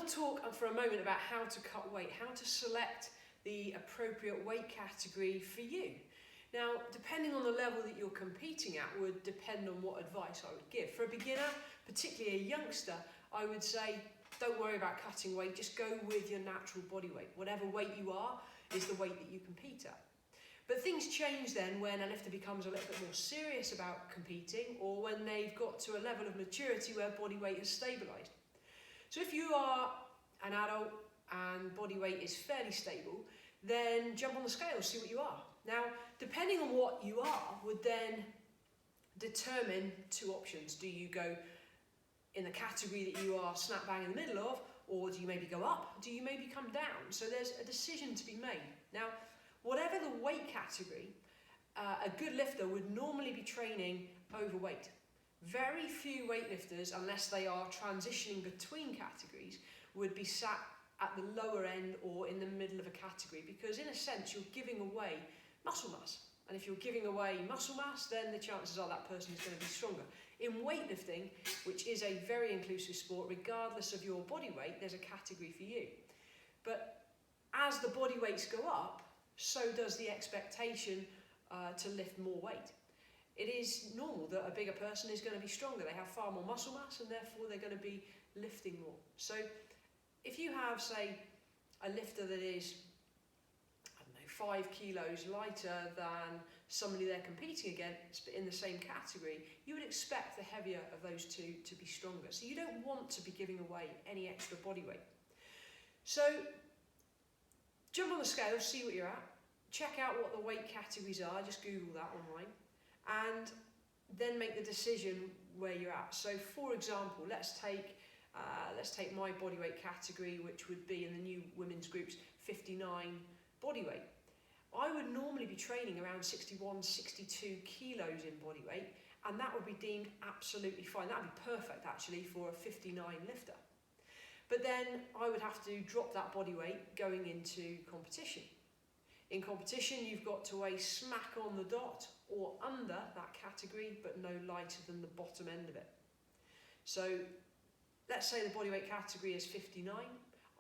want to talk for a moment about how to cut weight, how to select the appropriate weight category for you. Now, depending on the level that you're competing at would depend on what advice I would give. For a beginner, particularly a youngster, I would say, don't worry about cutting weight, just go with your natural body weight. Whatever weight you are is the weight that you compete at. But things change then when a lifter becomes a little bit more serious about competing, or when they've got to a level of maturity where body weight has stabilised. So if you are an adult and body weight is fairly stable, then jump on the scale, see what you are. Now, depending on what you are would then determine two options. Do you go in the category that you are snap bang in the middle of, or do you maybe go up? Do you maybe come down? So there's a decision to be made. Now, whatever the weight category, a good lifter would normally be training overweight. Very few weightlifters, unless they are transitioning between categories, would be sat at the lower end or in the middle of a category, because in a sense you're giving away muscle mass. And if you're giving away muscle mass, then the chances are that person is going to be stronger. In weightlifting, which is a very inclusive sport, regardless of your body weight, there's a category for you. But as the body weights go up, so does the expectation to lift more weight. It is normal that a bigger person is going to be stronger. They have far more muscle mass and therefore they're going to be lifting more. So if you have, say, a lifter that is, 5 kilos lighter than somebody they're competing against, but in the same category, you would expect the heavier of those two to be stronger. So you don't want to be giving away any extra body weight. So jump on the scale, see what you're at, check out what the weight categories are, just Google that online, and then make the decision where you're at. So for example, let's take my body weight category, which would be in the new women's groups 59 body weight. I would normally be training around 61, 62 kilos in body weight, and that would be deemed absolutely fine. That would be perfect actually for a 59 lifter. But then I would have to drop that body weight going into competition. In competition, you've got to weigh smack on the dot or under that category, but no lighter than the bottom end of it. So let's say the body weight category is 59.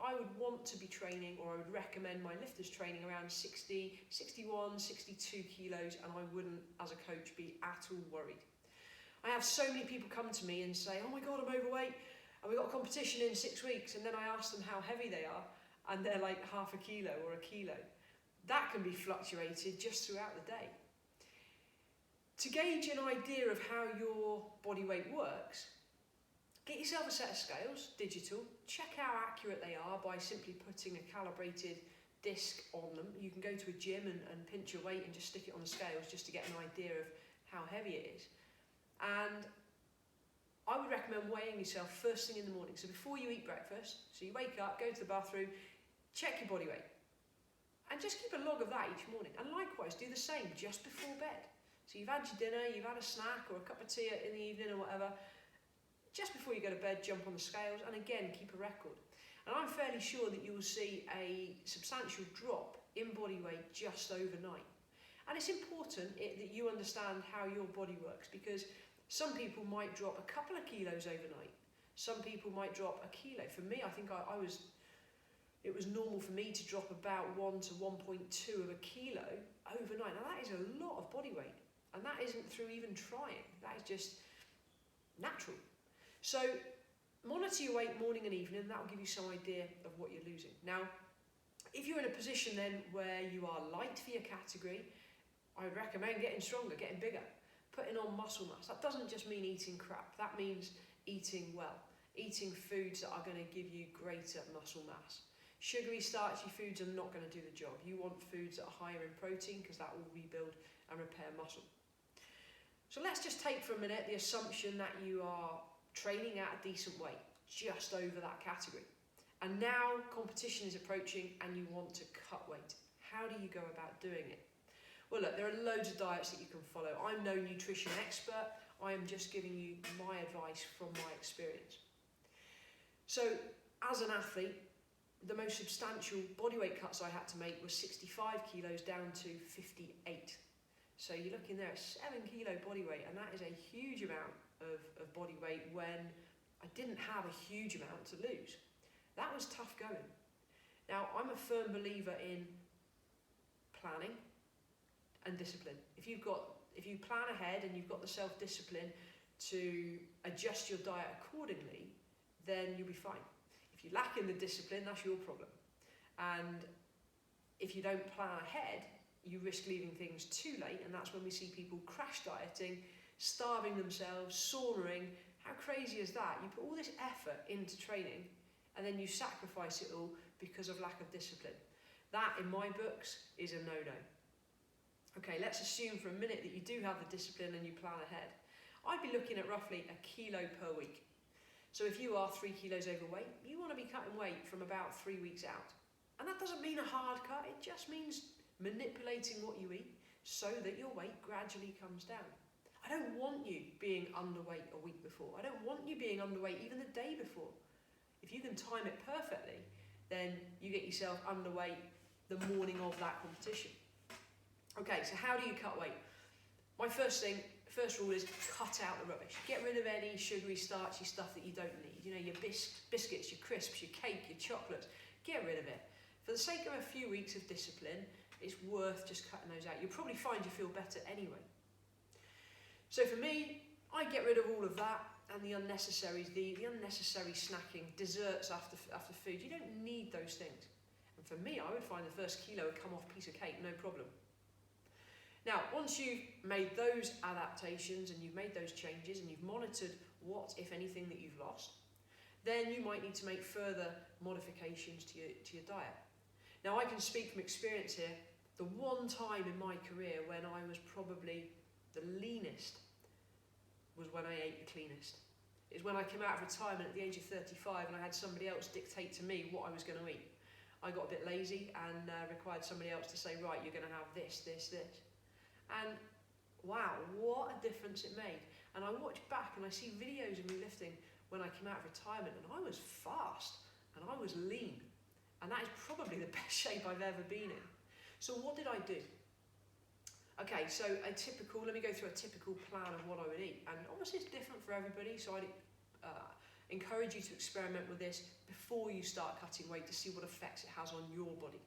I would want to be training, or I would recommend my lifters training around 60, 61, 62 kilos, and I wouldn't, as a coach, be at all worried. I have so many people come to me and say, oh my God, I'm overweight, and we've got a competition in 6 weeks, and then I ask them how heavy they are, and they're like half a kilo or a kilo. That can be fluctuated just throughout the day. To gauge an idea of how your body weight works, get yourself a set of scales, digital, check how accurate they are by simply putting a calibrated disc on them. You can go to a gym and pinch your weight and just stick it on the scales just to get an idea of how heavy it is. And I would recommend weighing yourself first thing in the morning. So before you eat breakfast, so you wake up, go to the bathroom, check your body weight. And just keep a log of that each morning. And likewise, do the same just before bed. So you've had your dinner, you've had a snack or a cup of tea in the evening or whatever. Just before you go to bed, jump on the scales and again, keep a record. And I'm fairly sure that you will see a substantial drop in body weight just overnight. And it's important that you understand how your body works, because some people might drop a couple of kilos overnight. Some people might drop a kilo. For me, I think it was normal for me to drop about 1 to 1.2 of a kilo overnight. Now that is a lot of body weight, and that isn't through even trying. That is just natural. So monitor your weight morning and evening, and that will give you some idea of what you're losing. Now, if you're in a position then where you are light for your category, I would recommend getting stronger, getting bigger, putting on muscle mass. That doesn't just mean eating crap. That means eating well, eating foods that are going to give you greater muscle mass. Sugary, starchy foods are not going to do the job. You want foods that are higher in protein, because that will rebuild and repair muscle. So let's just take for a minute the assumption that you are training at a decent weight, just over that category. And now competition is approaching and you want to cut weight. How do you go about doing it? Well, look, there are loads of diets that you can follow. I'm no nutrition expert. I am just giving you my advice from my experience. So as an athlete, the most substantial bodyweight cuts I had to make was 65 kilos down to 58. So you're looking there at 7 kilo body weight, and that is a huge amount of body weight when I didn't have a huge amount to lose. That was tough going. Now, I'm a firm believer in planning and discipline. If you plan ahead and you've got the self-discipline to adjust your diet accordingly, then you'll be fine. If you lack in the discipline, that's your problem. And if you don't plan ahead, you risk leaving things too late, and that's when we see people crash dieting, starving themselves, sauntering. How crazy is that? You put all this effort into training, and then you sacrifice it all because of lack of discipline. That, in my books, is a no-no. Okay, let's assume for a minute that you do have the discipline and you plan ahead. I'd be looking at roughly 1 kilo per week. So if you are 3 kilos overweight, you want to be cutting weight from about 3 weeks out. And that doesn't mean a hard cut, it just means manipulating what you eat so that your weight gradually comes down. I don't want you being underweight a week before. I don't want you being underweight even the day before. If you can time it perfectly, then you get yourself underweight the morning of that competition. Okay, so how do you cut weight? My first rule is cut out the rubbish. Get rid of any sugary, starchy stuff that you don't need. You know, your biscuits, your crisps, your cake, your chocolates. Get rid of it. For the sake of a few weeks of discipline, it's worth just cutting those out. You'll probably find you feel better anyway. So for me, I get rid of all of that and the unnecessaries, the unnecessary snacking, desserts after food. You don't need those things. And for me, I would find the first kilo would come off a piece of cake, no problem. Now, once you've made those adaptations and you've made those changes and you've monitored what, if anything, that you've lost, then you might need to make further modifications to your diet. Now, I can speak from experience here. The one time in my career when I was probably the leanest was when I ate the cleanest. It's when I came out of retirement at the age of 35 and I had somebody else dictate to me what I was going to eat. I got a bit lazy and required somebody else to say, right, you're going to have this, this, this. And wow, what a difference it made. And I watch back and I see videos of me lifting when I came out of retirement, and I was fast and I was lean. And that is probably the best shape I've ever been in. So what did I do? Okay, so let me go through a typical plan of what I would eat. And obviously it's different for everybody, so I'd encourage you to experiment with this before you start cutting weight to see what effects it has on your body.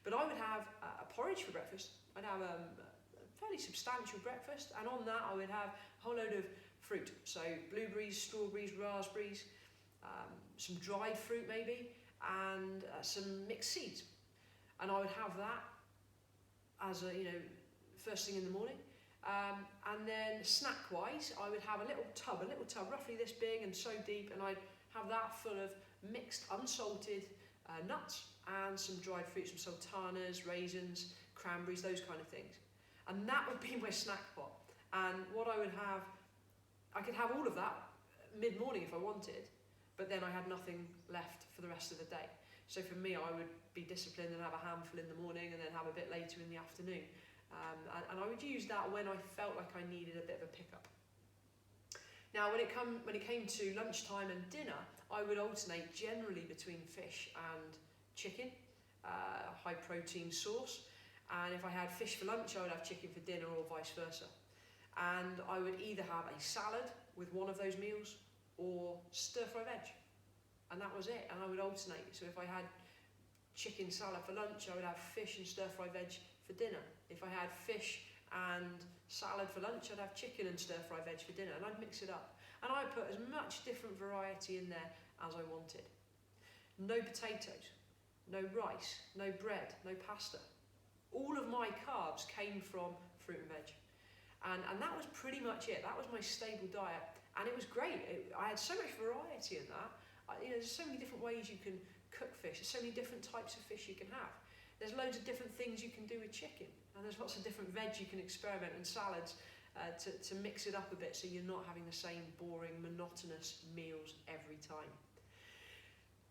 But I would have a porridge for breakfast. I'd have a fairly substantial breakfast, and on that I would have a whole load of fruit. So blueberries, strawberries, raspberries, some dried fruit maybe, and some mixed seeds. And I would have that as first thing in the morning. And then snack-wise, I would have a little tub roughly this big and so deep, and I'd have that full of mixed, unsalted nuts and some dried fruit, some sultanas, raisins, cranberries, those kind of things. And that would be my snack pot. And what I would have, I could have all of that mid-morning if I wanted, but then I had nothing left for the rest of the day. So for me, I would be disciplined and have a handful in the morning and then have a bit later in the afternoon. And I would use that when I felt like I needed a bit of a pickup. Now, when it came to lunchtime and dinner, I would alternate generally between fish and chicken, high protein source. And if I had fish for lunch, I would have chicken for dinner, or vice versa. And I would either have a salad with one of those meals or stir-fry veg. And that was it. And I would alternate. So if I had chicken salad for lunch, I would have fish and stir-fry veg for dinner. If I had fish and salad for lunch, I'd have chicken and stir-fry veg for dinner. And I'd mix it up. And I'd put as much different variety in there as I wanted. No potatoes, no rice, no bread, no pasta. All of my carbs came from fruit and veg. And that was pretty much it. That was my stable diet. And it was great. I had so much variety in that. There's so many different ways you can cook fish. There's so many different types of fish you can have. There's loads of different things you can do with chicken. And there's lots of different veg you can experiment, and salads to mix it up a bit so you're not having the same boring, monotonous meals every time.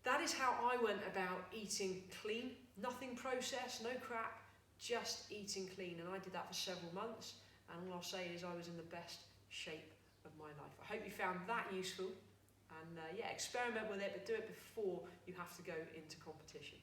That is how I went about eating clean. Nothing processed, no crap. Just eating clean, and I did that for several months, and all I'll say is I was in the best shape of my life. I hope you found that useful, and experiment with it, but do it before you have to go into competition.